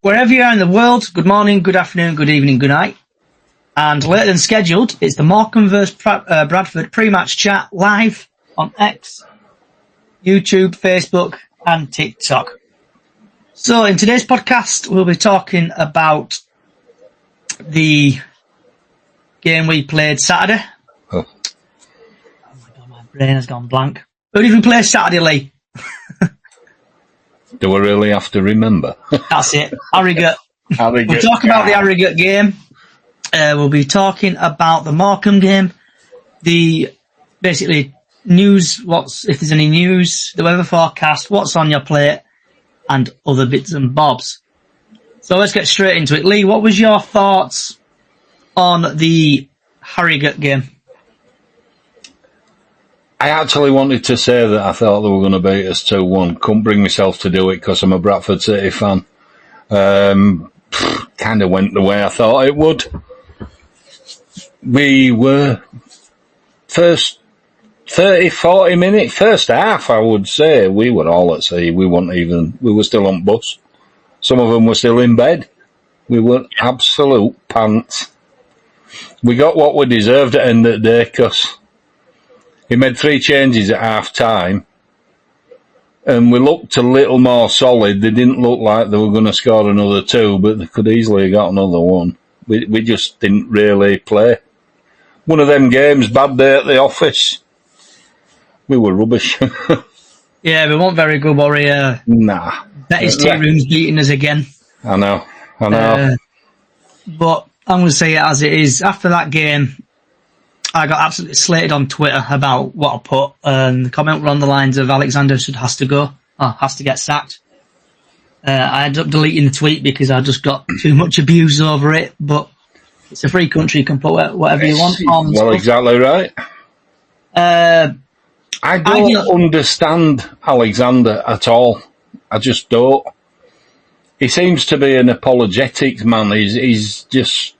wherever you are in the world, good morning, good afternoon, good evening, good night. And later than scheduled, it's the Morecambe vs Bradford pre-match chat live on X, YouTube, Facebook and TikTok. So in today's podcast, we'll be talking about the game we played Saturday. Oh my God, my brain has gone blank. Who did we play Saturday, Lee? Do we really have to remember? That's it. Harrogate. We'll talk about the Harrogate game. We'll be talking about the Morecambe game. The basically news, if there's any news, the weather forecast, what's on your plate, and other bits and bobs. So let's get straight into it. Lee, what was your thoughts on the Harrogate game? I actually wanted to say that I thought they were going to beat us 2-1. Couldn't bring myself to do it because I'm a Bradford City fan. Kind of went the way I thought it would. We were first 30, 40 minutes, first half, I would say, we were all at sea. We were still on bus. Some of them were still in bed. We were absolute pants. We got what we deserved at the end of the day because he made 3 changes at half time and we looked a little more solid. They didn't look like they were going to score another 2, but they could easily have got another 1. We just didn't really play. One of them games, bad day at the office. We were rubbish. Yeah, we weren't very good, were we? Nah. Betty's tea room's beating us again. I know. But I'm going to say it as it is. After that game, I got absolutely slated on Twitter about what I put, and the comment were on the lines of Alexander has to get sacked. I ended up deleting the tweet because I just got too much abuse over it, but it's a free country, you can put whatever you want on. Well, exactly right. I don't understand Alexander at all. I just don't. He seems to be an apologetics man. He's just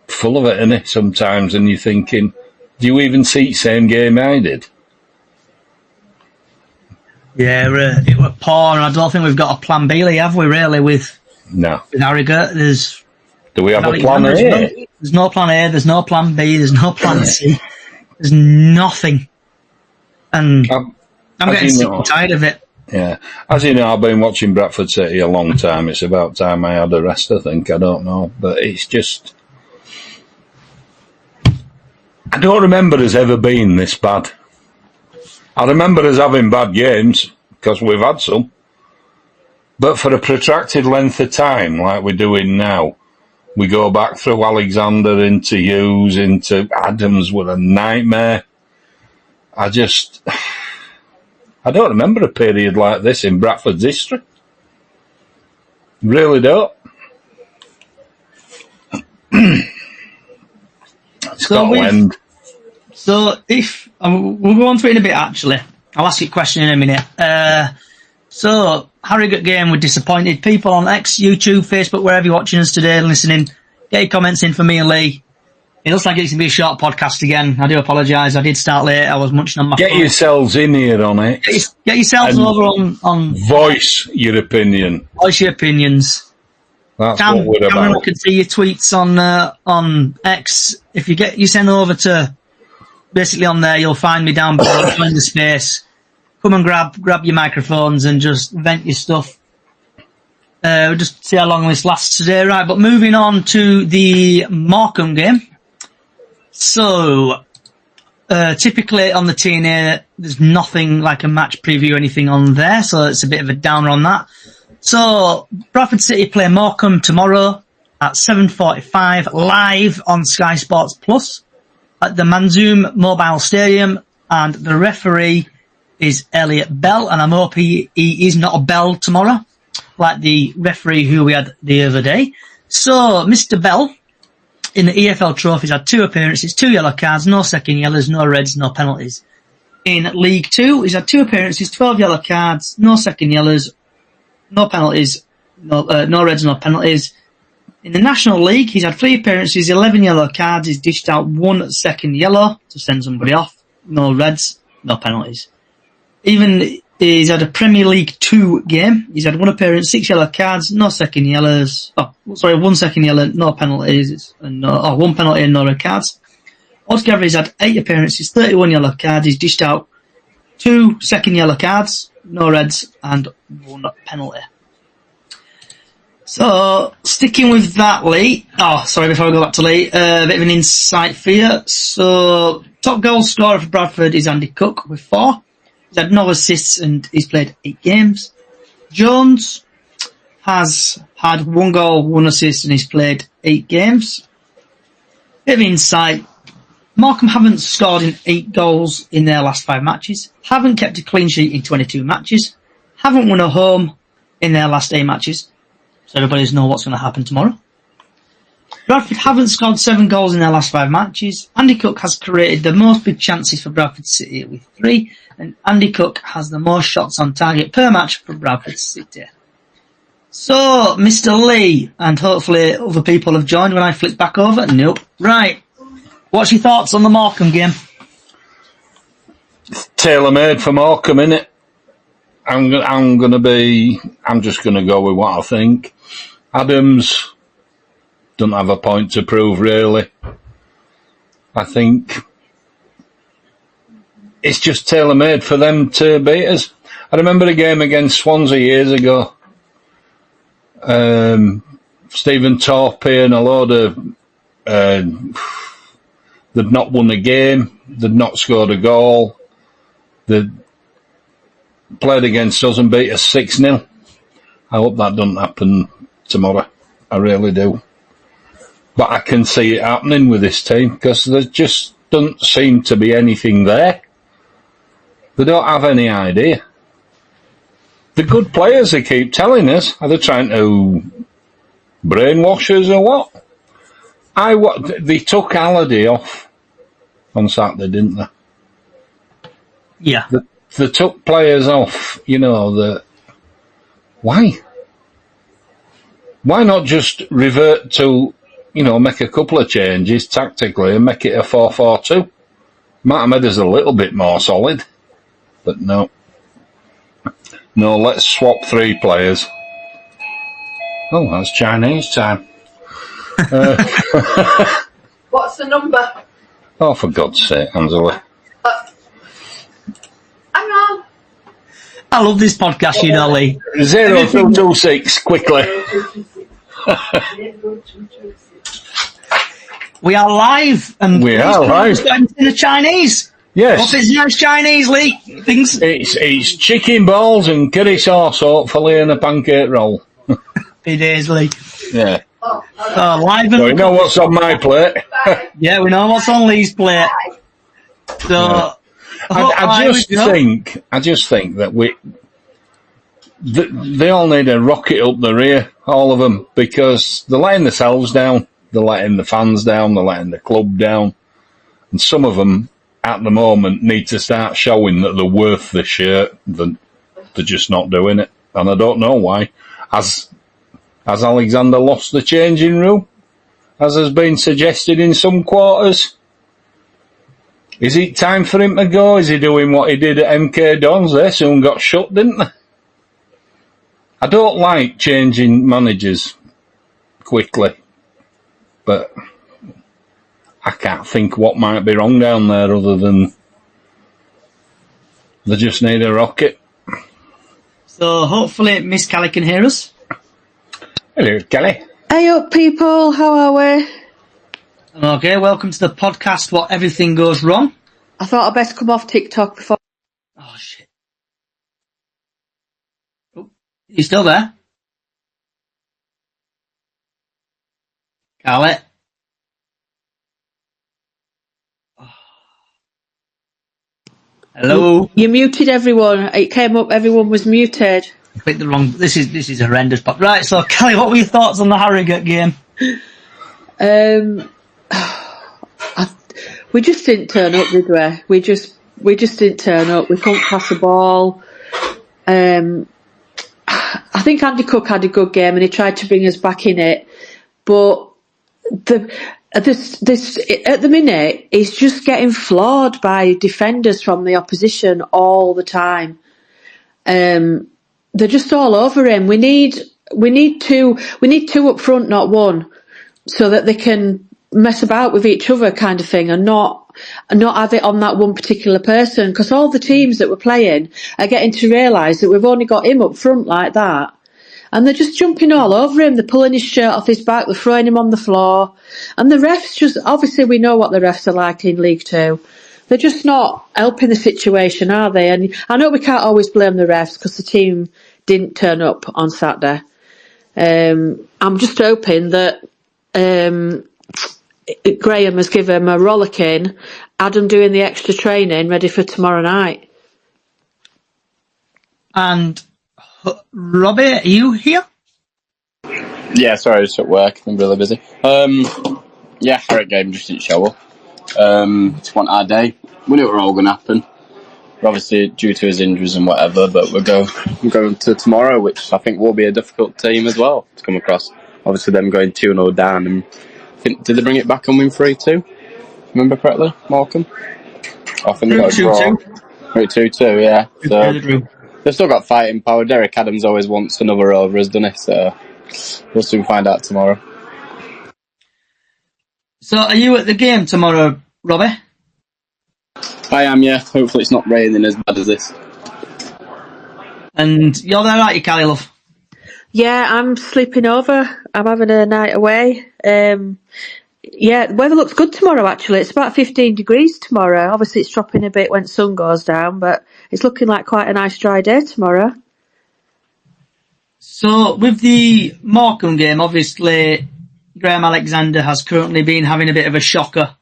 full of it, isn't he, sometimes, and you're thinking, do you even see the same game I did? Yeah, it was poor, and I don't think we've got a plan B, have we, really, with Harrogate? Do we have a plan A? There's no plan A, there's no plan B, there's no plan C. There's nothing. And I'm getting sick and tired of it. Yeah. As you know, I've been watching Bradford City a long time. It's about time I had a rest, I think. I don't know. But it's just... I don't remember us ever being this bad. I remember us having bad games, because we've had some. But for a protracted length of time, like we're doing now, we go back through Alexander into Hughes, into Adams with a nightmare. I don't remember a period like this in Bradford's history. Really don't. Scotland. So if we'll go on to it in a bit, actually. I'll ask you a question in a minute. So Harrogate game, we're disappointed. People on X, YouTube, Facebook, wherever you're watching us today and listening, get your comments in for me and Lee. It looks like it's going to be a short podcast again. I do apologise. I did start late. I was munching on my phone. Get yourselves in here on X. Get yourselves over on... Voice your opinion. Voice your opinions. That's what we're about. Cameron can see your tweets on X. If you send over to... Basically on there, you'll find me down below, in the space. Come and grab your microphones and just vent your stuff. We'll just see how long this lasts today. Right, but moving on to the Morecambe game. So, typically on the TNA, there's nothing like a match preview or anything on there, so it's a bit of a downer on that. So, Bradford City play Morecambe tomorrow at 7:45 live on Sky Sports Plus at the Manzoom Mobile Stadium, and the referee is Elliot Bell, and I'm hoping he is not a Bell tomorrow, like the referee who we had the other day. So, Mr. Bell, in the EFL trophies, had 2 appearances, 2 yellow cards, no second yellows, no reds, no penalties. In League 2, he's had 2 appearances, 12 yellow cards, no second yellows, no penalties, no reds, no penalties. In the National League, he's had 3 appearances, 11 yellow cards, he's dished out 1 second yellow to send somebody off, no reds, no penalties. Even He's had a Premier League 2 game. He's had 1 appearance, 6 yellow cards, no second yellows. 1 second yellow, no penalties, and 1 penalty and no red cards. Altogether, he's had 8 appearances, 31 yellow cards. He's dished out 2 second yellow cards, no reds, and 1 penalty. So, sticking with that, Lee. Before I go back to Lee, a bit of an insight for you. So, top goal scorer for Bradford is Andy Cook with 4. He's had no assists and he's played 8 games. Jones has had 1 goal, 1 assist, and he's played 8 games. Bit of insight. Morecambe haven't scored in 8 goals in their last 5 matches. Haven't kept a clean sheet in 22 matches. Haven't won a home in their last 8 matches. So everybody knows what's going to happen tomorrow. Bradford haven't scored 7 goals in their last 5 matches. Andy Cook has created the most big chances for Bradford City with 3. And Andy Cook has the most shots on target per match for Bradford City. So, Mr. Lee, and hopefully other people have joined when I flick back over. Nope. Right. What's your thoughts on the Morecambe game? Tailor-made for Morecambe, innit? I'm just going to go with what I think. Adams doesn't have a point to prove, really. I think it's just tailor-made for them to beat us. I remember a game against Swansea years ago. Stephen Torpey and a load of... they'd not won a game. They'd not scored a goal. They'd played against us and beat us 6-0. I hope that doesn't happen tomorrow. I really do. But I can see it happening with this team because there just doesn't seem to be anything there. They don't have any idea. The good players, they keep telling us, are they trying to brainwash us or what? They took Halliday off on Saturday, didn't they? Yeah. They took players off, why? Why not just revert to, make a couple of changes tactically and make it a 4-4-2? Might have made us a little bit more solid, but no. No, let's swap 3 players. Oh, that's Chinese time. What's the number? Oh, for God's sake, Angela. Hang on. I love this podcast, Lee. 0226, quickly. We are live, and we are live in the Chinese. Yes. Hope it's nice Chinese, Lee. Things. It's chicken balls and curry sauce, hopefully, and a pancake roll. It is, Lee. Yeah. Live. So you know what's on my plate. Yeah, we know what's on Lee's plate. So. Yeah. I just think that they all need a rocket up the rear, all of them, because they're letting themselves down, they're letting the fans down, they're letting the club down, and some of them at the moment need to start showing that they're worth the shirt. They're just not doing it, and I don't know why. Has Alexander lost the changing room, as has been suggested in some quarters? Is it time for him to go? Is he doing what he did at MK Dons? They soon got shut, didn't they? I don't like changing managers quickly, but I can't think what might be wrong down there other than they just need a rocket. So hopefully Miss Kelly can hear us. Hello, Kelly. Hey up, people. How are we? Okay, welcome to the podcast, What Everything Goes Wrong. I thought I'd best come off TikTok before... Oh, shit. Oh, you still there? Carly? Oh. Hello? You muted everyone. It came up, everyone was muted. I picked the wrong... This is horrendous. But right, so Kelly, what were your thoughts on the Harrogate game? We just didn't turn up, did we? We just didn't turn up. We couldn't pass the ball. I think Andy Cook had a good game and he tried to bring us back in it, but this at the minute is just getting flawed by defenders from the opposition all the time. they're just all over him. We need two up front, not one, so that they can mess about with each other, kind of thing, and not have it on that one particular person. Because all the teams that we're playing are getting to realise that we've only got him up front like that, and they're just jumping all over him. They're pulling his shirt off his back. They're throwing him on the floor, and the refs just obviously we know what the refs are like in League Two. They're just not helping the situation, are they? And I know we can't always blame the refs because the team didn't turn up on Saturday. I'm just hoping that Graham has given him a rollicking, Adam doing the extra training ready for tomorrow night. And Robbie, are you here? Yeah, sorry, I was at work. I'm really busy. Yeah, Harrogate game just didn't show up. Just want our day. We knew it were all going to happen. We're obviously due to his injuries and whatever, but we're going to tomorrow, which I think will be a difficult team as well to come across. Obviously, them going 2-0 down, and did they bring it back and win 3-2? Remember correctly, Morecambe? I think they got a draw. 2-2, yeah. So they've still got fighting power. Derek Adams always wants another over us, doesn't he? So we'll soon find out tomorrow. So, are you at the game tomorrow, Robbie? I am, yeah. Hopefully it's not raining as bad as this. And you're there, aren't you, Callie, love? Yeah, I'm sleeping over. I'm having a night away. Yeah, the weather looks good tomorrow, actually. It's about 15 degrees tomorrow. Obviously it's dropping a bit when the sun goes down, but it's looking like quite a nice dry day tomorrow. So, with the Morecambe game, obviously Graham Alexander has currently been having a bit of a shocker.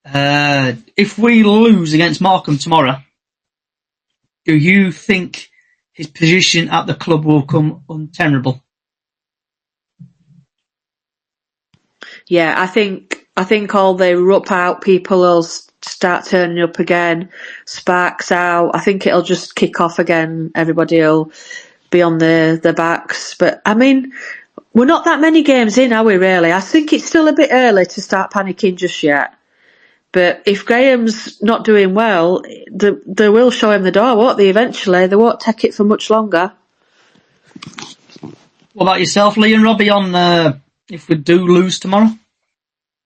If we lose against Morecambe tomorrow, do you think his position at the club will come untenable? Yeah, I think all the rup out people will start turning up again. Sparks out. I think it'll just kick off again. Everybody will be on their backs. But I mean, we're not that many games in, are we? Really? I think it's still a bit early to start panicking just yet. But if Graham's not doing well, they will show him the door, won't they, eventually? They won't take it for much longer. What about yourself, Lee and Robbie, on if we do lose tomorrow?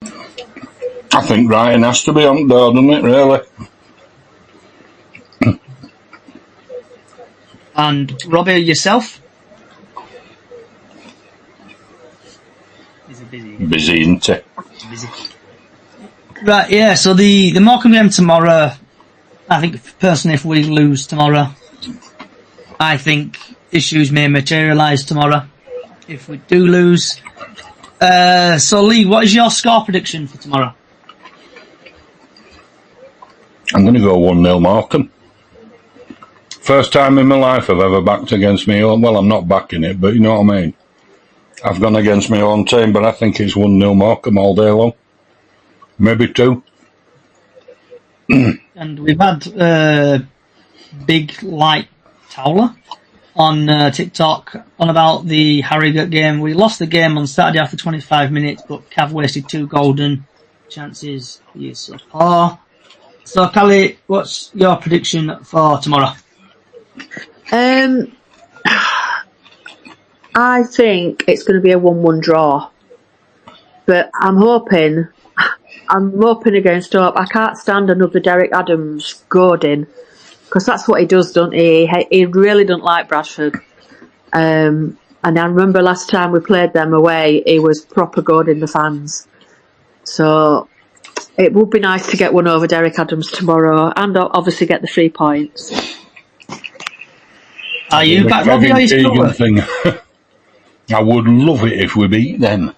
I think Ryan has to be on the door, doesn't it, really? And Robbie, yourself? Is he busy? Busy, isn't he? Busy. Right, yeah, so the Morecambe game tomorrow, I think personally if we lose tomorrow, I think issues may materialise tomorrow if we do lose. So Lee, what is your score prediction for tomorrow? I'm going to go 1-0 Morecambe. First time in my life I've ever backed against me own. Well, I'm not backing it, but you know what I mean. I've gone against my own team, but I think it's 1-0 Morecambe all day long. Maybe 2. And we've had Big Light Towler on TikTok on about the Harrogate game. We lost the game on Saturday after 25 minutes, but Cav wasted 2 golden chances. Yes, so far. So, Callie, what's your prediction for tomorrow? I think it's going to be a 1-1 draw. But I'm hoping against Hope. I can't stand another Derek Adams goading, because that's what he does, don't he? He really don't like Bradford. And I remember last time we played them away, he was proper goading the fans. So it would be nice to get one over Derek Adams tomorrow, and obviously get the 3 points. Are you back, Robbie? Are you still thing. I would love it if we beat them.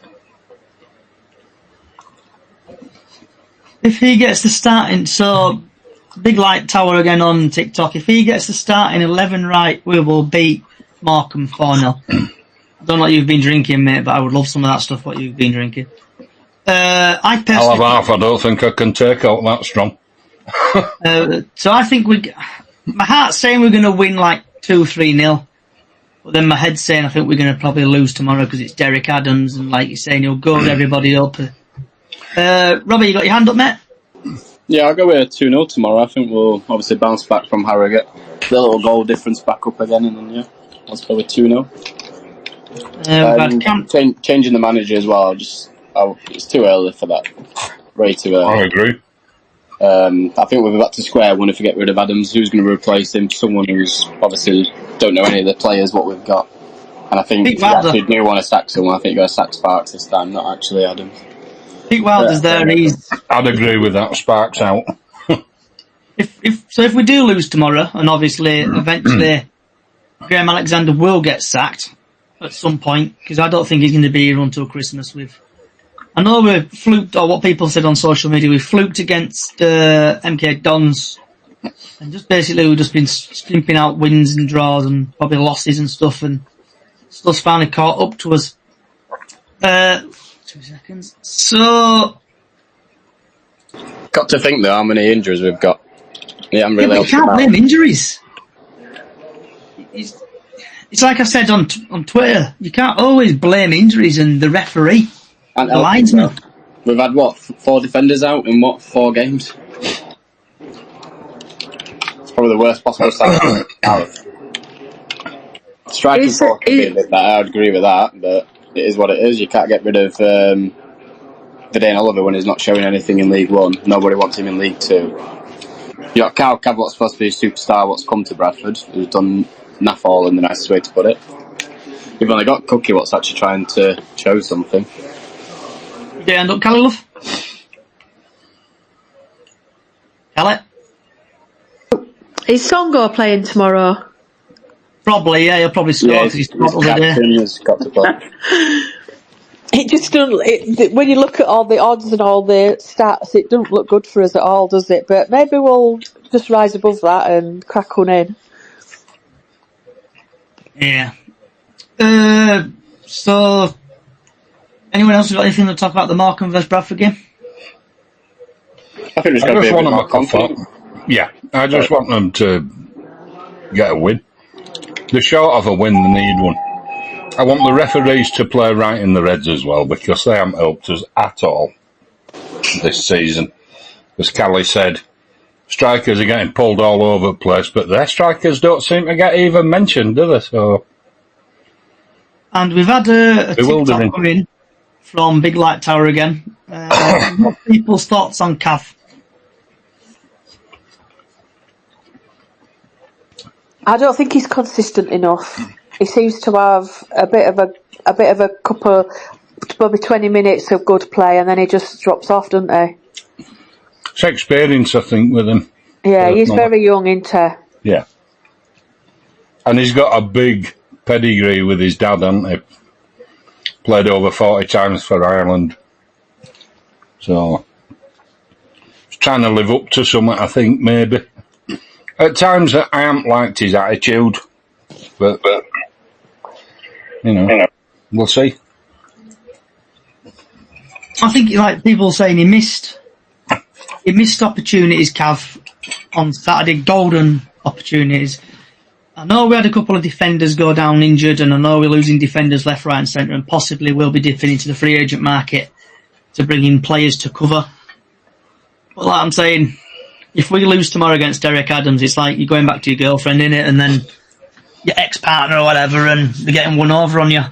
If he gets the starting, so Big Light Tower again on TikTok, if he gets the starting 11 right, we will beat Morecambe 4-0. I don't know what you've been drinking, mate, but I would love some of that stuff, what you've been drinking. I personally... I'll have half, I don't think I can take out that strong. So I think my heart's saying we're going to win like 2-3-0. But then my head's saying I think we're going to probably lose tomorrow because it's Derek Adams, and like you're saying, he'll goad everybody up. Robbie, you got your hand up, mate? Yeah, I'll go with 2-0 tomorrow. I think we'll obviously bounce back from Harrogate. the little goal difference back up again, and then let's go with 2-0. Changing the manager as well. It's too early for that. Way too early. I agree. I think we're back to square one if we get rid of Adams. Who's going to replace him? Someone who's obviously don't know any of the players what we've got. And I think if you actually do want to sack someone, I think you've got to sack Sparks this time, not actually Adams. Pete Wilder's there. I'd agree with that. Sparks out. If we do lose tomorrow, and obviously eventually Graham Alexander will get sacked at some point, because I don't think he's going to be here until Christmas. I know we fluked, or what people said on social media, we fluked against MK Dons, and just basically we've just been skimping out wins and draws and probably losses and stuff, and stuff's finally caught up to us. 2 seconds. So, got to think though how many injuries we've got. Yeah, I'm really. You can't blame injuries. It's like I said on Twitter. You can't always blame injuries and the referee. And the linesman. We've had 4 defenders out in 4 games? It's probably the worst possible start. Striking force could be a bit better, I'd agree with that, but it is what it is. You can't get rid of Vidane Oliver when he's not showing anything in League 1. Nobody wants him in League 2. You got Carl Cav, what's supposed to be a superstar, what's come to Bradford, who's done naff all in the nicest way to put it. You've only got Cookie, what's actually trying to show something. Did you end up Kelly, love? Kelly? Is Songo playing tomorrow? Probably, yeah, he'll probably score because he's got to play. It just doesn't. When you look at all the odds and all the stats, it doesn't look good for us at all, does it? But maybe we'll just rise above that and crack one in. Yeah. So, anyone else got anything to talk about the Morecambe vs Bradford game? I think it's going to be a bit more confident. Yeah, I just want them to get a win. They're short of a win, they need one. I want the referees to play right in the Reds as well, because they haven't helped us at all this season. As Callie said, strikers are getting pulled all over the place, but their strikers don't seem to get even mentioned, do they? So, and we've had a TikTok come in from Big Light Tower again. What people's thoughts on Cav? I don't think he's consistent enough. He seems to have a bit of a couple, maybe 20 minutes of good play, and then he just drops off, doesn't he? It's experience, I think, with him. Yeah, he's very young, isn't he? Yeah. And he's got a big pedigree with his dad, hasn't he? Played over 40 times for Ireland. So, he's trying to live up to something, I think, maybe. At times, I haven't liked his attitude, but we'll see. I think, like people saying, he missed opportunities, Cav, on Saturday, golden opportunities. I know we had a couple of defenders go down injured, and I know we're losing defenders left, right and centre, and possibly will be dipping into the free agent market to bring in players to cover. But like I'm saying, if we lose tomorrow against Derek Adams, it's like you're going back to your girlfriend, innit? And then your ex-partner or whatever, and they're getting one over on you.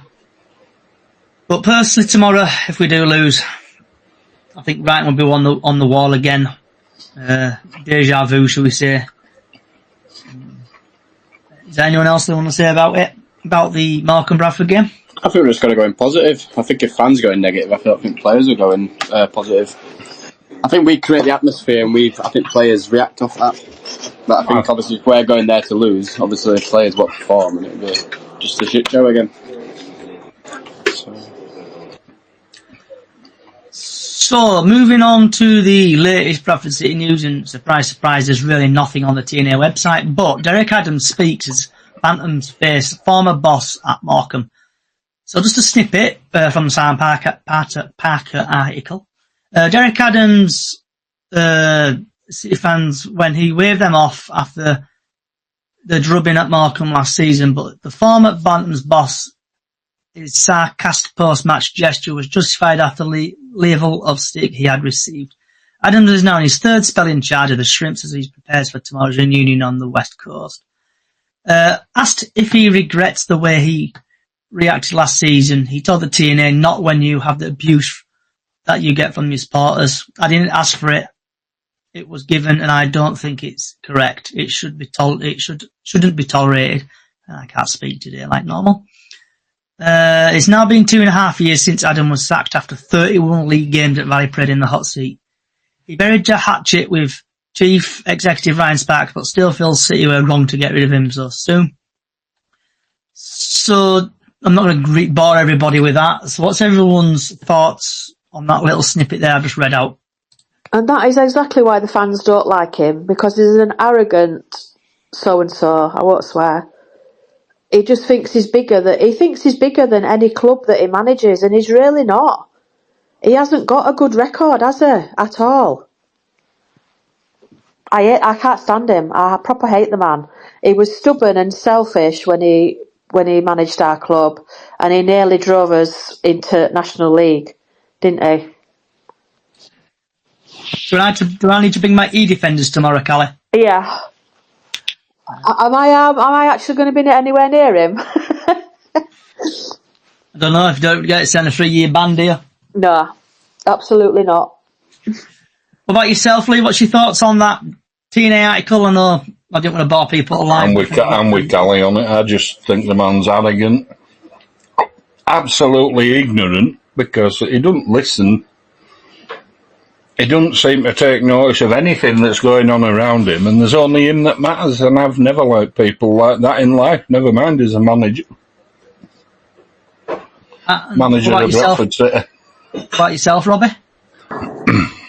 But personally, tomorrow, if we do lose, I think Brighton will be on the wall again. Deja vu, shall we say. Is there anyone else that want to say about it? About the Morecambe Bradford game? I think we're just going to go in positive. I think if fans go in negative, I don't think players are going positive. I think we create the atmosphere, and I think players react off that. But I think obviously if we're going there to lose, obviously players won't perform, and it'll be just a shit show again. So, moving on to the latest Bradford City news, and surprise, surprise, there's really nothing on the TNA website, but Derek Adams speaks as Phantom's face, former boss at Morecambe. So just a snippet from the Simon Parker article. Derek Adams, City fans, when he waved them off after the drubbing at Morecambe last season, but the former Phantom's boss, his sarcastic post-match gesture was justified after the level of stick he had received. Adams is now in his third spell in charge of the Shrimps as he prepares for tomorrow's reunion on the West Coast. Asked if he regrets the way he reacted last season, he told the TNA, not when you have the abuse that you get from your supporters. I didn't ask for it. It was given, and I don't think it's correct. It should be shouldn't be tolerated. I can't speak today like normal. It's now been 2.5 years since Adam was sacked after 31 league games at Valley Pred in the hot seat. He buried the hatchet with Chief Executive Ryan Sparks, but still feels City were wrong to get rid of him so soon. So I'm not going to bore everybody with that. So what's everyone's thoughts on that little snippet there I just read out? And that is exactly why the fans don't like him, because he's an arrogant so-and-so, I won't swear. He just thinks he's bigger than any club that he manages, and he's really not. He hasn't got a good record, has he? At all. I can't stand him. I proper hate the man. He was stubborn and selfish when he managed our club, and he nearly drove us into National League, didn't he? Do I need to bring my E-defenders tomorrow, Callie? Yeah. Am I actually going to be anywhere near him? I don't know if you don't get sent a 3-year ban, do you? No, absolutely not. What about yourself, Lee? What's your thoughts on that TNA article? I know I didn't want to bore people alive. I'm with Callie on it. I just think the man's arrogant, absolutely ignorant, because he doesn't listen. He doesn't seem to take notice of anything that's going on around him, and there's only him that matters, and I've never liked people like that in life, never mind as a manager. Manager of Bradford City. What about yourself, Robbie?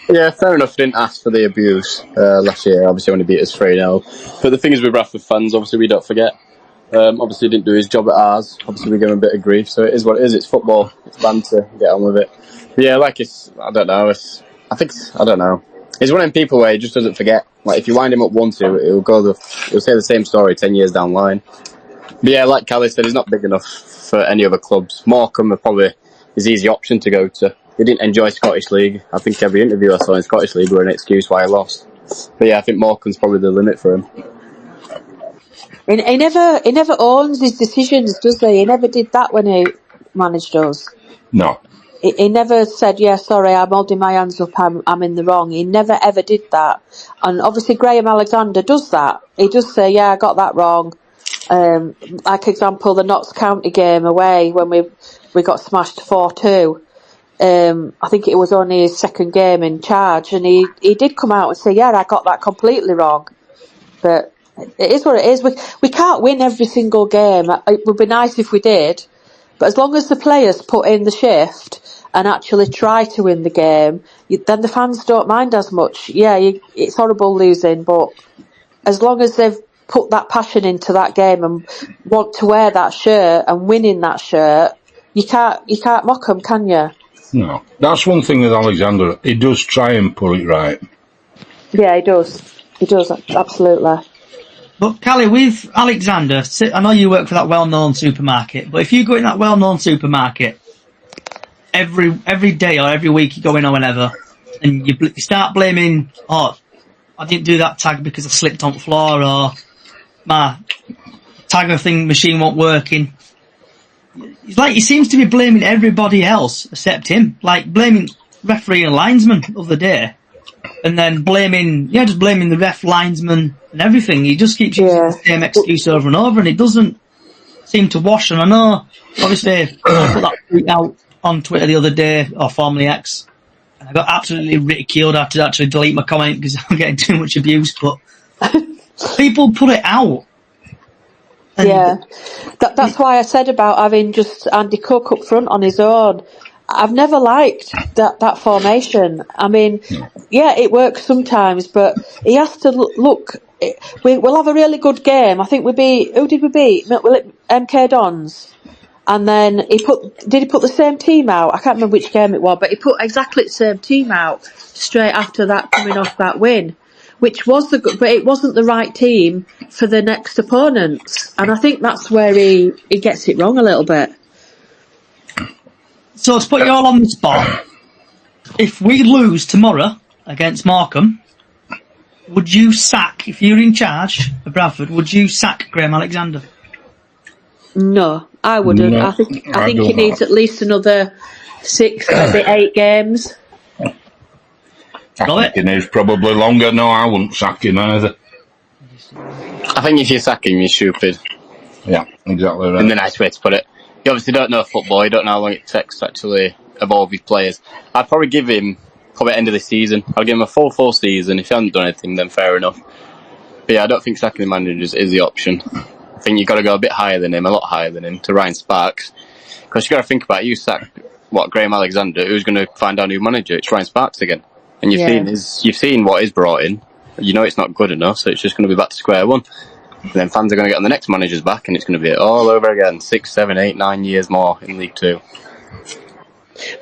Yeah, fair enough. Didn't ask for the abuse last year. Obviously, only beat us 3-0. But the thing is with Bradford fans, obviously, we don't forget. Obviously, he didn't do his job at ours. Obviously, we give him a bit of grief. So it is what it is. It's football. It's banter. Get on with it. But yeah, I don't know. I don't know. He's one of them people where he just doesn't forget. Like, if you wind him up once, he'll say the same story 10 years down the line. But yeah, like Callie said, he's not big enough for any other clubs. Morecambe are probably his easy option to go to. He didn't enjoy Scottish League. I think every interview I saw in Scottish League were an excuse why he lost. But yeah, I think Morecambe's probably the limit for him. He never owns his decisions, does he? He never did that when he managed us. No. He never said, yeah, sorry, I'm holding my hands up, I'm in the wrong. He never ever did that. And obviously Graham Alexander does that. He does say, yeah, I got that wrong. Like example, the Notts County game away when we got smashed 4-2. I think it was only his second game in charge, and he did come out and say, yeah, I got that completely wrong. But it is what it is. We can't win every single game. It would be nice if we did. But as long as the players put in the shift and actually try to win the game, then the fans don't mind as much. Yeah, it's horrible losing, but as long as they've put that passion into that game and want to wear that shirt and win in that shirt, you can't mock them, can you? No. That's one thing with Alexander. He does try and put it right. Yeah, he does. He does, absolutely. But Callie, with Alexander, I know you work for that well-known supermarket, but if you go in that well-known supermarket every day or every week you go in or whenever, and you start blaming, oh, I didn't do that tag because I slipped on the floor, or my tagger thing machine wasn't working. It's like he seems to be blaming everybody else except him, like blaming referee and linesman the other day. And then blaming the ref, linesman, and everything. He just keeps using the same excuse over and over, and it doesn't seem to wash. And I know, obviously, I put that tweet out on Twitter the other day, or formerly X, and I got absolutely ridiculed. I had to actually delete my comment because I'm getting too much abuse. But people put it out. Yeah, that's why I said about having just Andy Cook up front on his own. I've never liked that formation. I mean, yeah, it works sometimes, but he has to look. We'll have a really good game. I think who did we beat? MK Dons. And then did he put the same team out? I can't remember which game it was, but he put exactly the same team out straight after that, coming off that win, which was but it wasn't the right team for the next opponents. And I think that's where he gets it wrong a little bit. So to put you all on the spot, if we lose tomorrow against Morecambe, would you sack, if you were in charge of Bradford, would you sack Graham Alexander? No, I wouldn't. No, I think I he don't needs know. at least another 6, maybe 8 games. I think it is probably longer. No, I wouldn't sack him either. I think if you sack him, you're stupid. Yeah, exactly right. In the nice way to put it. You obviously don't know football. You don't know how long it takes to actually evolve his players. I'd probably give him probably end of the season. I'll give him a full season. If he hasn't done anything, then fair enough. But yeah, I don't think sacking the managers is the option. I think you've got to go a bit higher than him, a lot higher than him, to Ryan Sparks. Because you've got to think about it. You sack Graham Alexander, who's going to find our new manager? It's Ryan Sparks again. And you've seen what he's brought in. You know it's not good enough, so it's just going to be back to square one. And then fans are going to get on the next manager's back, and it's going to be all over again. 6, 7, 8, 9 years more in League Two.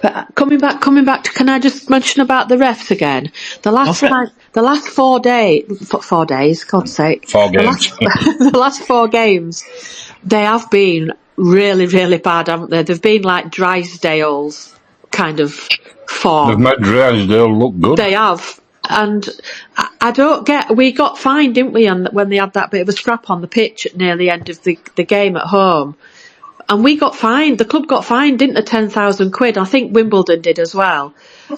But coming back to, can I just mention about the refs again? The last 4 days, God's sake. 4 games. The last 4 games, they have been really, really bad, haven't they? They've been like Drysdale's kind of form. They've made Drysdale look good. They have. And I don't get, we got fined, didn't we, when they had that bit of a scrap on the pitch near the end of the game at home. And we got fined, the club got fined, didn't they, £10,000? I think Wimbledon did as well.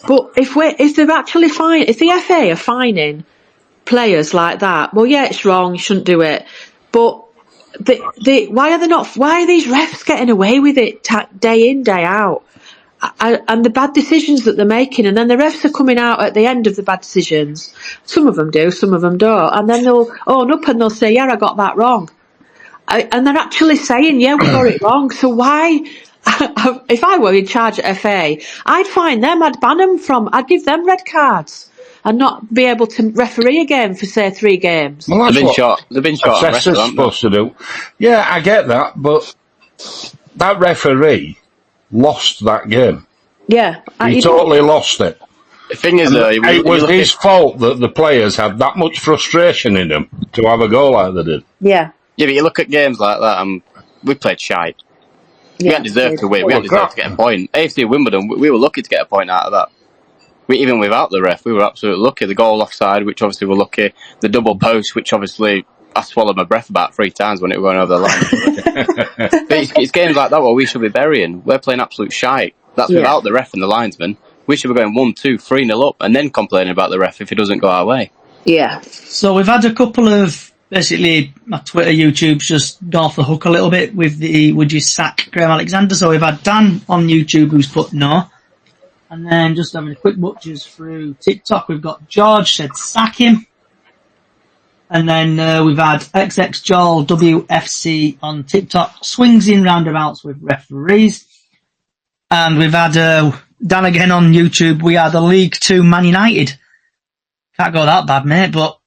But if they're actually if the FA are fining players like that, well, yeah, it's wrong, you shouldn't do it. But why are these refs getting away with it day in, day out? And the bad decisions that they're making, and then the refs are coming out at the end of the bad decisions. Some of them do, some of them don't. And then they'll own up and they'll say, yeah, I got that wrong. And they're actually saying, yeah, we got it wrong. So why, if I were in charge at FA, I'd fine them, I'd give them red cards and not be able to referee again for, say, 3 games. Well, They've been short. Assessors supposed to do. Yeah, I get that, but that referee lost that game. Yeah. He totally lost it. The thing is, though, it was his fault that the players had that much frustration in them to have a goal like they did. Yeah. Yeah, but you look at games like that, and we played shite. We hadn't deserved to win. We hadn't deserved to get a point. AFC Wimbledon, we were lucky to get a point out of that. Even without the ref, we were absolutely lucky. The goal offside, which obviously we're lucky. The double post, which obviously I swallowed my breath about 3 times when it was going over the line. But it's games like that where we should be burying. We're playing absolute shite. That's without the ref and the linesman. We should be going 1, 2, 3-0 up and then complaining about the ref if it doesn't go our way. Yeah. So we've had a couple of, basically, my Twitter, YouTube's just gone off the hook a little bit with the would you sack Graham Alexander. So we've had Dan on YouTube who's put no. And then just having a quick butchers through TikTok, we've got George said sack him. And then we've had XXJoel WFC on TikTok, swings in roundabouts with referees. And we've had Dan again on YouTube, we are the League 2 Man United. Can't go that bad, mate, but...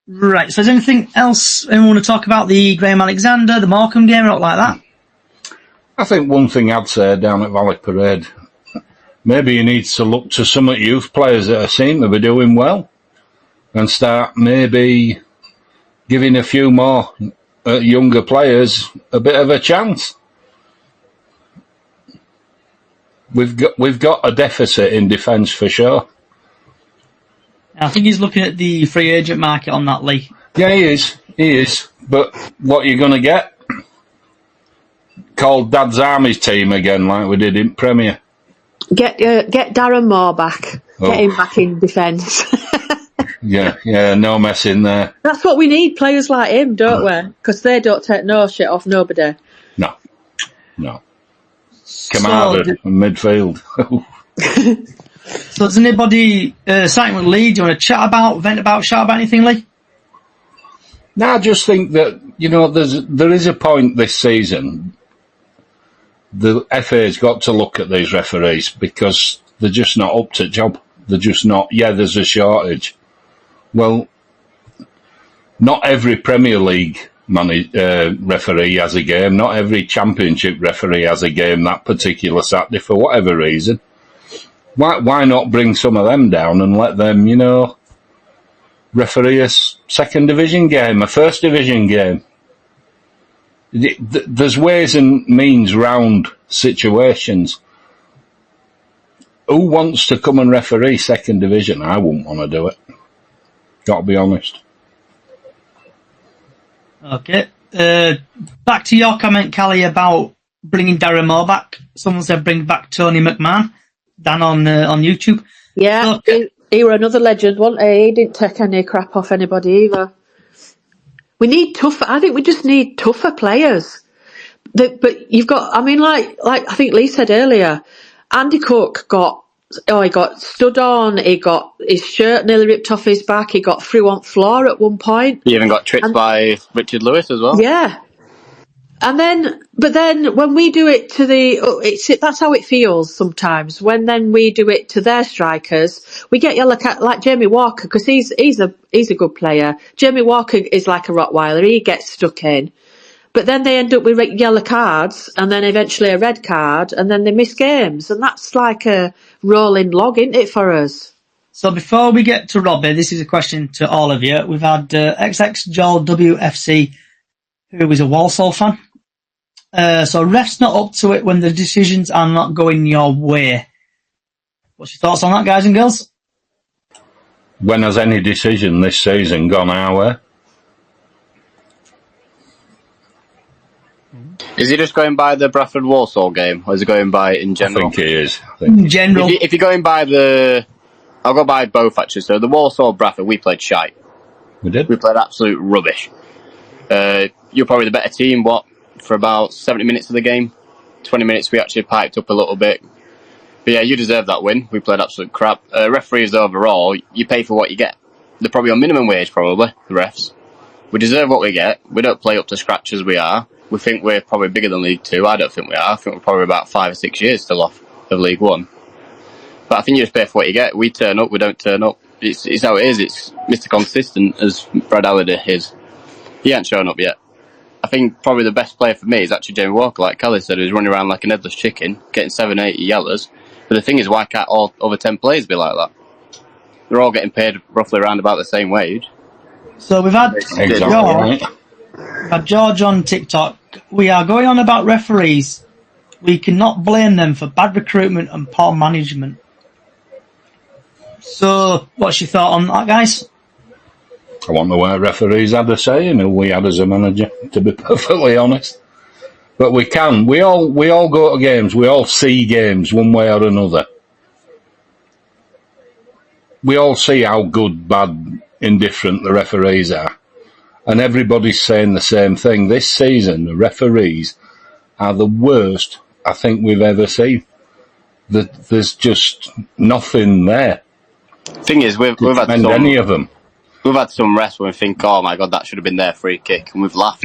Right, so is there anything else anyone want to talk about? The Graham Alexander, the Morecambe game, or not like that? I think one thing I'd say down at Valley Parade, maybe you need to look to some of the youth players that seem to be doing well and start maybe giving a few more younger players a bit of a chance. We've got a deficit in defence for sure. I think he's looking at the free agent market on that, Lee. Yeah, he is. But what you're going to get? Called Dad's Army's team again, like we did in Premier. Get Darren Moore back. Get him back in defence. Yeah, no messing there. That's what we need, players like him, don't we? Because they don't take no shit off nobody. No. Kamada in midfield. So does anybody, starting with Lee, do you want to shout about anything, Lee? No, I just think that, there is a point this season, the FA's got to look at these referees because they're just not up to job. They're just not, there's a shortage. Well, not every Premier League referee has a game, not every Championship referee has a game that particular Saturday for whatever reason. Why not bring some of them down and let them, referee a 2nd Division game, a 1st Division game? There's ways and means round situations. Who wants to come and referee 2nd Division? I wouldn't want to do it. Got to be honest. Okay. Back to your comment, Callie, about bringing Darren Moore back. Someone said bring back Tony McMahon. Dan on YouTube. Yeah, he were another legend, wasn't he? He didn't take any crap off anybody either. We need tougher. I think we just need tougher players. But you've got. I mean, like I think Lee said earlier, Andy Cook he got stood on. He got his shirt nearly ripped off his back. He got through on floor at one point. He even got tripped by Richard Lewis as well. Yeah. But then when we do it to that's how it feels sometimes. When then we do it to their strikers, we get yellow card, like Jamie Walker, because he's a good player. Jamie Walker is like a Rottweiler. He gets stuck in. But then they end up with yellow cards and then eventually a red card and then they miss games. And that's like a rolling log, isn't it, for us? So before we get to Robbie, this is a question to all of you. We've had XX Joel WFC, who is a Walsall fan. So refs not up to it when the decisions are not going your way. What's your thoughts on that, guys and girls? When has any decision this season gone our way? Is he just going by the Bradford Walsall game, or is he going by in general? I think he is. In general. If you're going by I'll go by both actually. So the Walsall Bradford, we played shite. We did. We played absolute rubbish. You're probably the better team, for about 70 minutes of the game. 20 minutes we actually piped up a little bit. But yeah, you deserve that win. We played absolute crap. Referees overall, you pay for what you get. They're probably on minimum wage, probably, the refs. We deserve what we get. We don't play up to scratch as we are. We think we're probably bigger than League 2. I don't think we are. I think we're probably about 5 or 6 years still off of League 1. But I think you just pay for what you get. We turn up, we don't turn up. It's how it is. It's Mr. Consistent, as Brad Halliday is. He ain't shown up yet. I think probably the best player for me is actually Jamie Walker, like Kelly said, who's running around like an headless chicken, getting 7, 8 yellows. But the thing is, why can't all other 10 players be like that? They're all getting paid roughly around about the same wage. So we've had George on TikTok. We are going on about referees. We cannot blame them for bad recruitment and poor management. So, what's your thought on that, guys? I wonder where referees had a say in who we had as a manager, to be perfectly honest. But we all go to games, we all see games one way or another. We all see how good, bad, indifferent the referees are. And everybody's saying the same thing. This season, the referees are the worst I think we've ever seen. There's just nothing there. Thing is, we've had any of them. We've had some refs where we think, oh my god, that should have been their free kick, and we've laughed.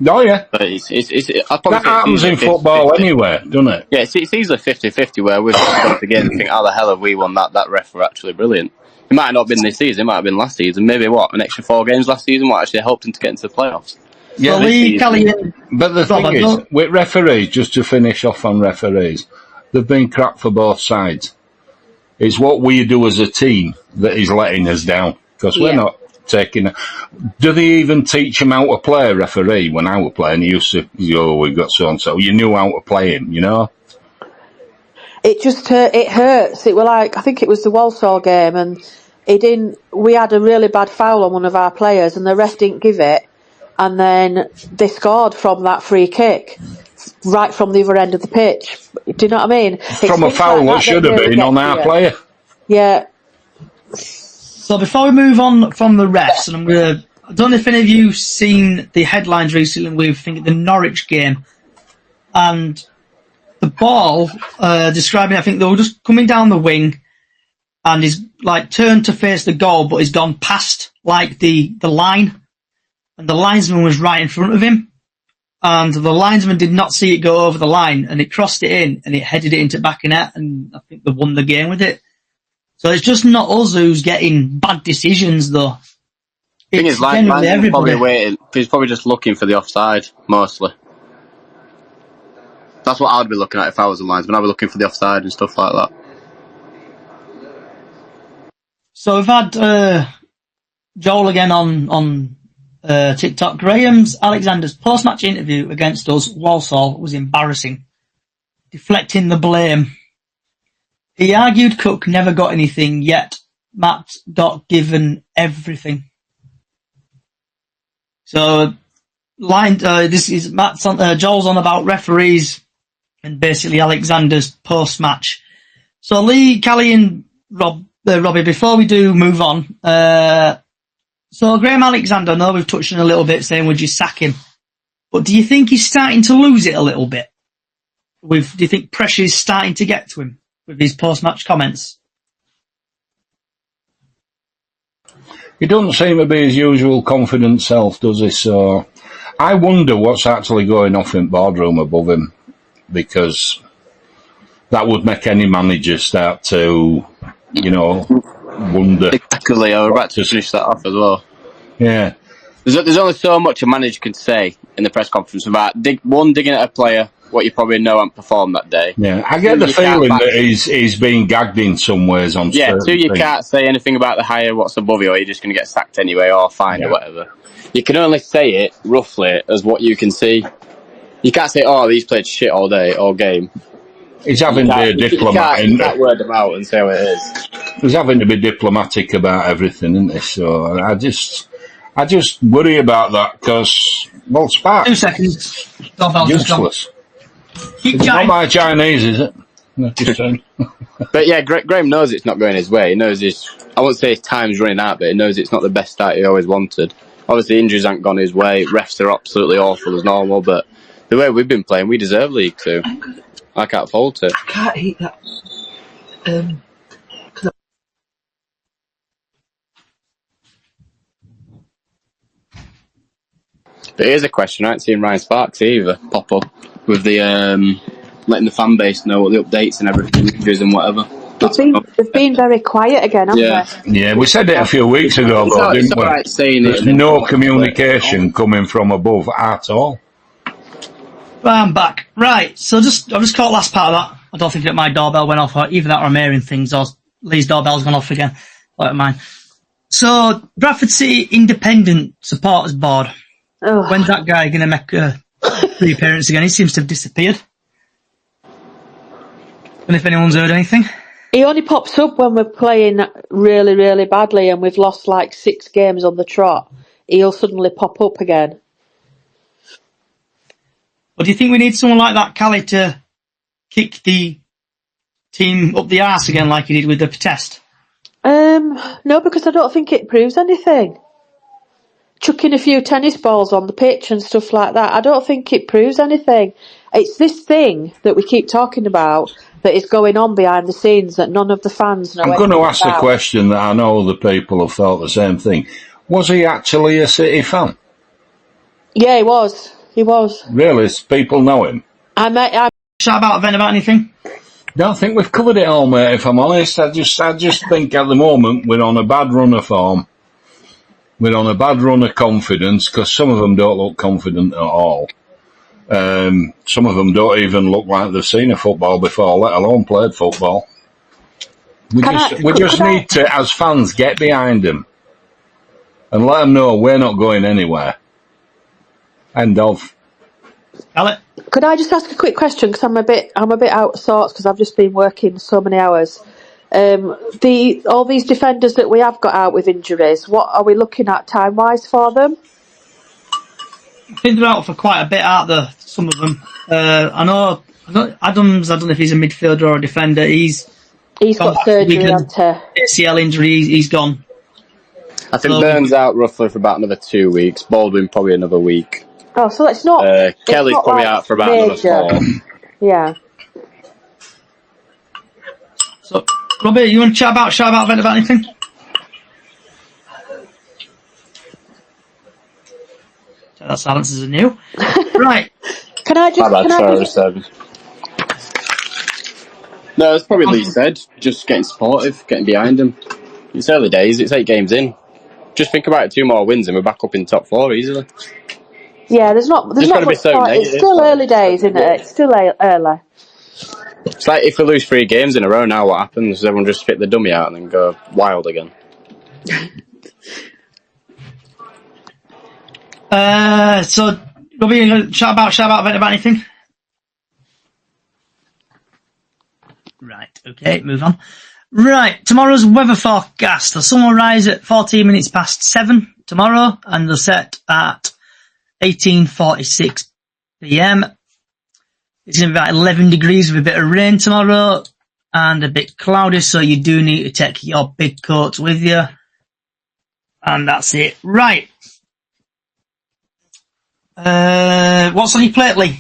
Oh yeah, but that happens in football 50-50. Anyway, doesn't it? Yeah, it's easily 50-50 where we've got the game and think, how the hell have we won that? That ref were actually brilliant. It might not have been this season, it might have been last season. Maybe an extra 4 games last season, what actually helped him to get into the playoffs. Yeah, but the thing is, with referees, just to finish off on referees, they've been crap for both sides. It's what we do as a team that is letting us down, because we're not taking... Do they even teach them how to play a referee? When I was playing, he used to, we've got so-and-so. You knew how to play him, you know? It just it hurts. It were like, I think it was the Walsall game, and we had a really bad foul on one of our players, and the ref didn't give it, and then they scored from that free kick, right from the other end of the pitch. Do you know what I mean? From a foul that should have been on our player. Yeah. So before we move on from the refs, and I don't know if any of you have seen the headlines recently with the Norwich game, and the ball describing, I think they were just coming down the wing, and he's like turned to face the goal, but he's gone past like the line, and the linesman was right in front of him, and the linesman did not see it go over the line, and it crossed it in, and it headed it into back of net, and I think they won the game with it. So it's just not us who's getting bad decisions, though. The thing is, linesman's probably waiting. He's probably just looking for the offside, mostly. That's what I'd be looking at if I was a linesman. I'd be looking for the offside and stuff like that. So we've had Joel again on TikTok. Alexander's post-match interview against us, Walsall, was embarrassing. Deflecting the blame. He argued Cook never got anything, yet Matt got given everything. So, this is Matt's on, Joel's on about referees and basically Alexander's post-match. So Lee, Callie and Robbie, before we do move on, so Graham Alexander, I know we've touched on a little bit saying would you sack him, but do you think he's starting to lose it a little bit? Do you think pressure is starting to get to him with these post-match comments? He doesn't seem to be his usual confident self, does he? So I wonder what's actually going off in boardroom above him, because that would make any manager start to, wonder. Exactly, I was about to finish that off as well. Yeah. There's only so much a manager can say in the press conference about digging at a player, what you probably know and perform that day. Yeah, I get the feeling that he's being gagged in some ways on certain you things. Can't say anything about the higher what's above you, or you're just going to get sacked anyway, or fined or whatever. You can only say it roughly as what you can see. You can't say, these played shit all day, all game. He's having to be a diplomat. You can't word them out and say how it is. He's having to be diplomatic about everything, isn't he? So I just worry about that because, Spark. 2 seconds. Useless. It's not my Chinese, is it? No, just saying. But yeah, Graham knows it's not going his way. He knows I won't say his time's running out, but he knows it's not the best start he always wanted. Obviously, injuries haven't gone his way. Refs are absolutely awful as normal, but the way we've been playing, we deserve League Two. I can't fault it. I can't eat that. But here's a question. I haven't seen Ryan Sparks either pop up with the letting the fan base know what the updates and everything, injuries and whatever. They've been very quiet again, haven't they? Yeah, we said it a few weeks ago, didn't we? Right saying There's no communication coming from above at all. Right, I'm back. Right, so I've just caught the last part of that. I don't think that my doorbell went off, or either that or I'm hearing things, or Lee's doorbell's gone off again. Like mine. So, Bradford City Independent Supporters Board. Oh. When's that guy going to make a reappearance again? He seems to have disappeared. And if anyone's heard anything. He only pops up when we're playing really, really badly and we've lost like 6 games on the trot. He'll suddenly pop up again. But do you think we need someone like that, Callie, to kick the team up the arse again like he did with the protest? No, because I don't think it proves anything. Chucking a few tennis balls on the pitch and stuff like that, I don't think it proves anything. It's this thing that we keep talking about that is going on behind the scenes that none of the fans know. I'm going to ask the question that I know other people have thought the same thing. Was he actually a City fan? Yeah, he was. He was. Really? People know him? Shout about event about anything? Don't think we've covered it all, mate, if I'm honest. I just think at the moment we're on a bad run of form. We're on a bad run of confidence, because some of them don't look confident at all. Some of them don't even look like they've seen a football before, let alone played football. We just need to, as fans, get behind them and let them know we're not going anywhere. End of. Alec? Could I just ask a quick question, because I'm a bit out of sorts because I've just been working so many hours. All these defenders that we have got out with injuries, what are we looking at time-wise for them? I think they're out for quite a bit, aren't there? Some of them. I know Adams, I don't know if he's a midfielder or a defender. He's got surgery, hasn't he? ACL injury, he's gone. I think Burns out roughly for about another 2 weeks. Baldwin probably another week. Oh, so it's not. Kelly's not probably like out for about major. another 4. Yeah. So, Robbie, you want to chat about anything? That silence is new. Right. Can I just? No, it's probably Lee said. Just getting supportive, getting behind him. It's early days. It's 8 games in. Just think about it. 2 more wins and we're back up in top 4 easily. Yeah, there's not much point. It's still early days, isn't it? It's still early. It's like if we lose 3 games in a row now, what happens? Does everyone just spit the dummy out and then go wild again? So, Robbie, you going to chat about anything? Right, okay, move on. Right, tomorrow's weather forecast. The sun will rise at 14 minutes past 7 tomorrow, and they'll set at 18:46 p.m. It's going to be about 11 degrees with a bit of rain tomorrow, and a bit cloudy, so you do need to take your big coats with you. And that's it. Right. What's on your plate, Lee?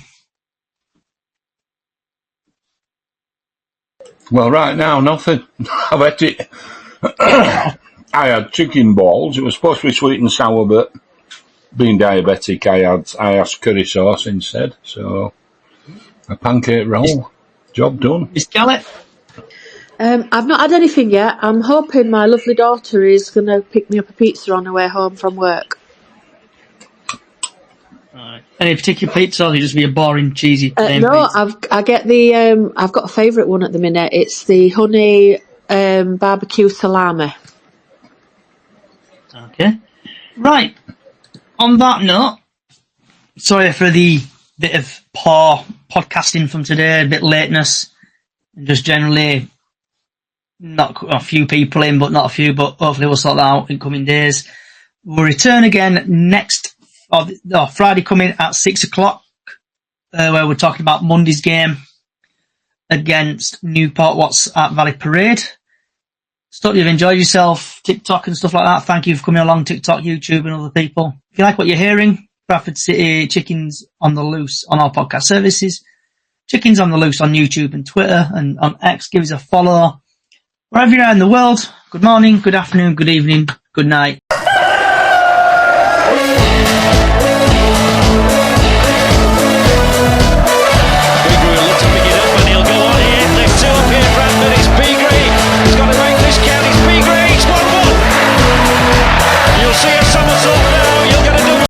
Well, right now, nothing. I've had it. I had chicken balls. It was supposed to be sweet and sour, but being diabetic, I asked curry sauce instead. So, a pancake roll. Job done. Miss Gallet? I've not had anything yet. I'm hoping my lovely daughter is going to pick me up a pizza on her way home from work. Any particular pizza, or just be a boring, cheesy plain No, pizza? I've got a favourite one at the minute. It's the honey barbecue salami. Okay. Right. On that note, sorry for the bit of poor podcasting from today, a bit lateness, and just generally not a few people in, but not a few, but hopefully we'll sort that out in coming days. We'll return again Friday coming at 6 o'clock, where we're talking about Monday's game against Newport Watts at Valley Parade. So hope you've enjoyed yourself, TikTok and stuff like that. Thank you for coming along, TikTok, YouTube and other people. If you like what you're hearing, Bradford City Chickens on the Loose on our podcast services, Chickens on the Loose on YouTube and Twitter and on X. Give us a follow. Wherever you are in the world, good morning, good afternoon, good evening, good night.